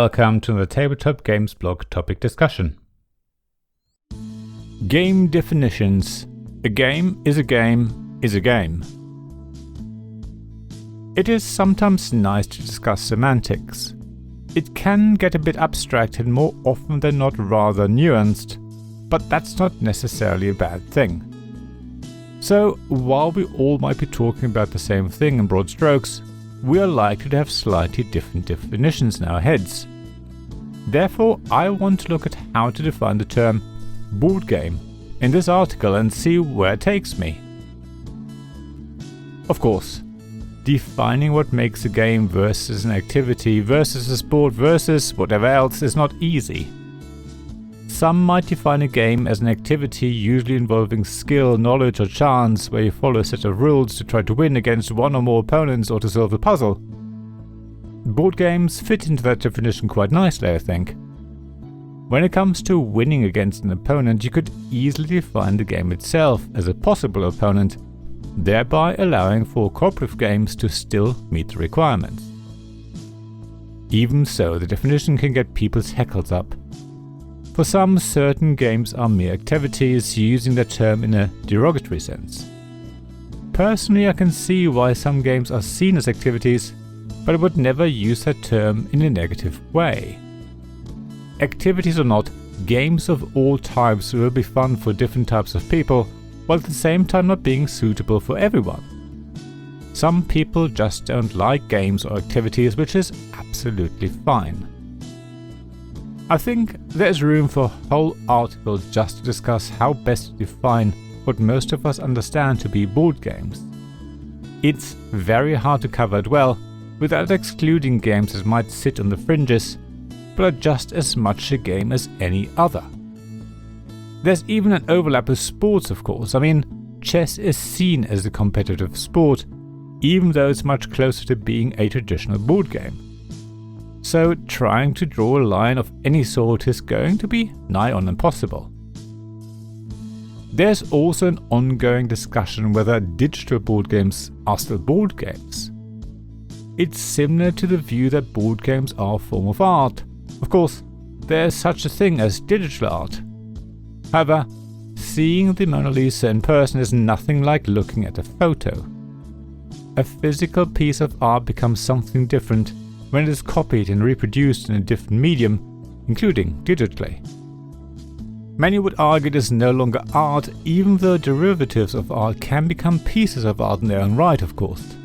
welcome to the Tabletop Games blog topic discussion. Game definitions. A game is a game is a game. It is sometimes nice to discuss semantics. It can get a bit abstract and more often than not rather nuanced, but that's not necessarily a bad thing. So, while we all might be talking about the same thing in broad strokes, we are likely to have slightly different definitions in our heads. Therefore, I want to look at how to define the term board game in this article and see where it takes me. Of course, defining what makes a game versus an activity versus a sport versus whatever else is not easy. Some might define a game as an activity usually involving skill, knowledge or chance, where you follow a set of rules to try to win against one or more opponents or to solve a puzzle. Board games fit into that definition quite nicely, I think. When it comes to winning against an opponent, you could easily define the game itself as a possible opponent, thereby allowing for cooperative games to still meet the requirements. Even so, the definition can get people's hackles up. For some, certain games are mere activities, using the term in a derogatory sense. Personally, I can see why some games are seen as activities, but I would never use that term in a negative way. Activities or not, games of all types will be fun for different types of people, while at the same time not being suitable for everyone. Some people just don't like games or activities, which is absolutely fine. I think there's room for a whole article just to discuss how best to define what most of us understand to be board games. It's very hard to cover it well, without excluding games that might sit on the fringes, but are just as much a game as any other. There's even an overlap with sports, of course. I mean, chess is seen as a competitive sport, even though it's much closer to being a traditional board game. So trying to draw a line of any sort is going to be nigh on impossible. There's also an ongoing discussion whether digital board games are still board games. It's similar to the view that board games are a form of art. Of course, there's such a thing as digital art. However, seeing the Mona Lisa in person is nothing like looking at a photo. A physical piece of art becomes something different when it is copied and reproduced in a different medium, including digitally. Many would argue it is no longer art, even though derivatives of art can become pieces of art in their own right, of course.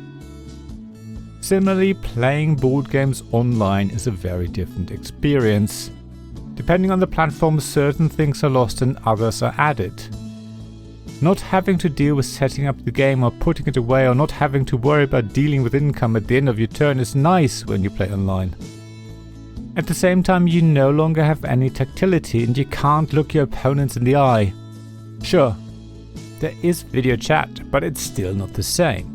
Similarly, playing board games online is a very different experience. Depending on the platform, certain things are lost and others are added. Not having to deal with setting up the game or putting it away, or not having to worry about dealing with income at the end of your turn is nice when you play online. At the same time, you no longer have any tactility and you can't look your opponents in the eye. Sure, there is video chat, but it's still not the same.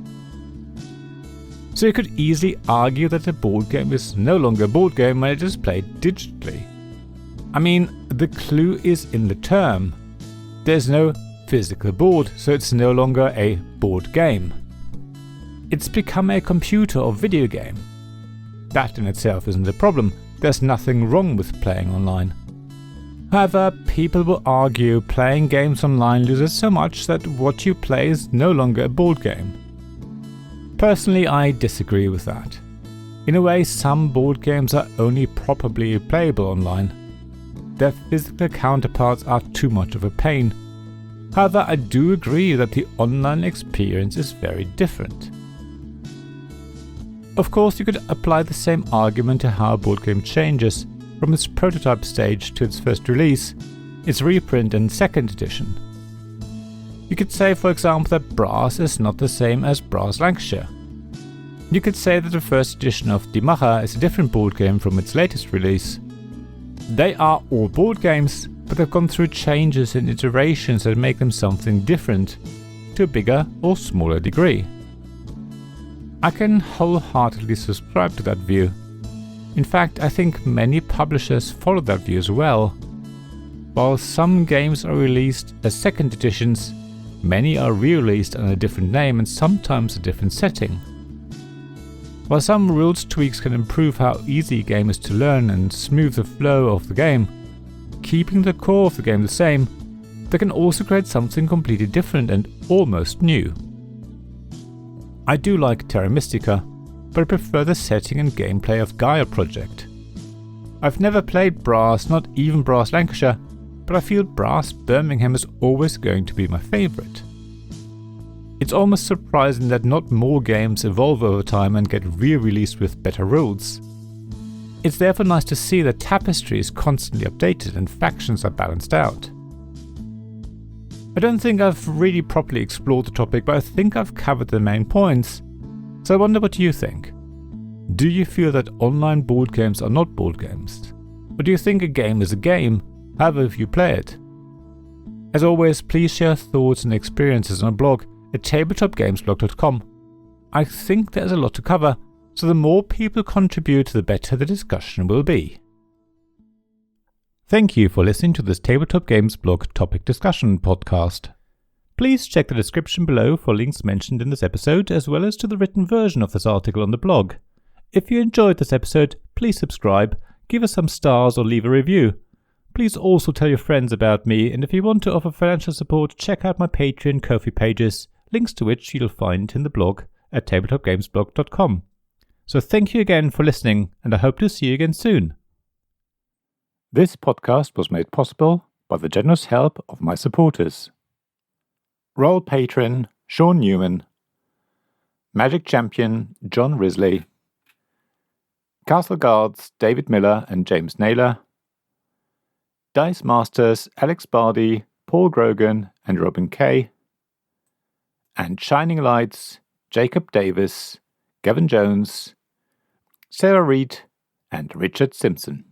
So you could easily argue that a board game is no longer a board game when it is played digitally. I mean, the clue is in the term. There's no physical board, so it's no longer a board game. It's become a computer or video game. That in itself isn't a problem. There's nothing wrong with playing online. However, people will argue playing games online loses so much that what you play is no longer a board game. Personally, I disagree with that. In a way, some board games are only properly playable online. Their physical counterparts are too much of a pain. However, I do agree that the online experience is very different. Of course, you could apply the same argument to how a board game changes from its prototype stage to its first release, its reprint and second edition. You could say, for example, that Brass is not the same as Brass Lancashire. You could say that the first edition of Die Macher is a different board game from its latest release. They are all board games, but they've gone through changes and iterations that make them something different, to a bigger or smaller degree. I can wholeheartedly subscribe to that view. In fact, I think many publishers follow that view as well. While some games are released as second editions, many are re-released under a different name and sometimes a different setting. While some rules tweaks can improve how easy a game is to learn and smooth the flow of the game, keeping the core of the game the same, they can also create something completely different and almost new. I do like Terra Mystica, but I prefer the setting and gameplay of Gaia Project. I've never played Brass, not even Brass Lancashire, but I feel Brass Birmingham is always going to be my favourite. It's almost surprising that not more games evolve over time and get re-released with better rules. It's therefore nice to see that Tapestry is constantly updated and factions are balanced out. I don't think I've really properly explored the topic, but I think I've covered the main points, so I wonder what you think. Do you feel that online board games are not board games? Or do you think a game is a game, however you play it? As always, please share thoughts and experiences on our blog at tabletopgamesblog.com. I think there's a lot to cover, so the more people contribute, the better the discussion will be. Thank you for listening to this Tabletop Games Blog topic discussion podcast. Please check the description below for links mentioned in this episode, as well as to the written version of this article on the blog. If you enjoyed this episode, please subscribe, give us some stars or leave a review. Please also tell your friends about me, and if you want to offer financial support, check out my Patreon and Ko-fi pages, links to which you'll find in the blog at tabletopgamesblog.com. So thank you again for listening, and I hope to see you again soon. This podcast was made possible by the generous help of my supporters. Royal Patron Sean Newman, Magic Champion John Risley, Castle Guards David Miller and James Naylor, Dice Masters Alex Bardi, Paul Grogan and Robin Kay, and Shining Lights Jacob Davis, Gavin Jones, Sarah Reed and Richard Simpson.